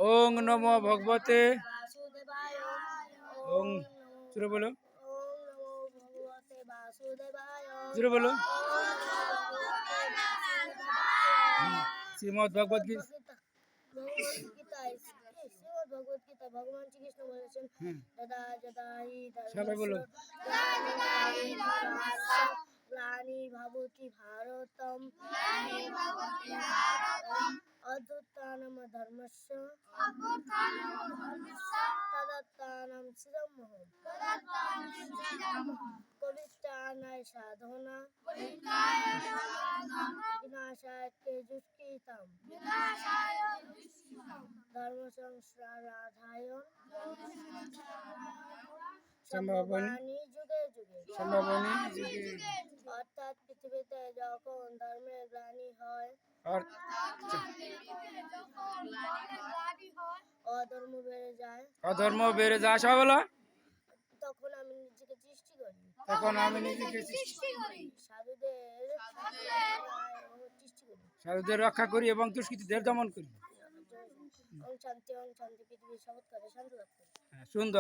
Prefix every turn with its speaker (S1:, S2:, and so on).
S1: ওং নমো ভগবতে
S2: वासुदेवाय
S1: ওং জোরে বলো
S2: ओम नमो भगवते वासुदेवाय
S1: জোরে বলো
S2: ओम नमो भगवते वासुदेवाय
S1: শ্রীমদ্ ভগবদ গীতা
S2: श्रीमद् भगवद गीता भगवान श्री कृष्ण বলেছেন যদা যদা হি
S1: সবাই বলো
S2: গ্লানি ভবতি ভারতম অদ্ভুতানাম ধর্মস্য তদাত্মানাম শ্রীরামহম পবিত্রাণায় সাধনা বিনাশায় তেজস্কৃতম ধর্ম সংস্কারাধায় সম্ভাবনী যুগে যুগে
S1: সম্ভাবনী যুগে
S2: অর্থাৎ পৃথিবীতে যখন ধর্মের গ্লানি হয় অধর্ম বেড়ে যায়
S1: অধর্ম বেড়ে যায় সবাই বলো
S2: তখন আমি নিজেকে সৃষ্টি করি
S1: তখন আমি নিজেকে
S2: সাধুদের সৃষ্টি করি
S1: সাধুদের রক্ষা করি এবং দুষ্কৃতীদের দমন করি
S2: ওম শান্তি পৃথিবীর শপথ করে শান্তি লাভ করি
S1: সুন্দর।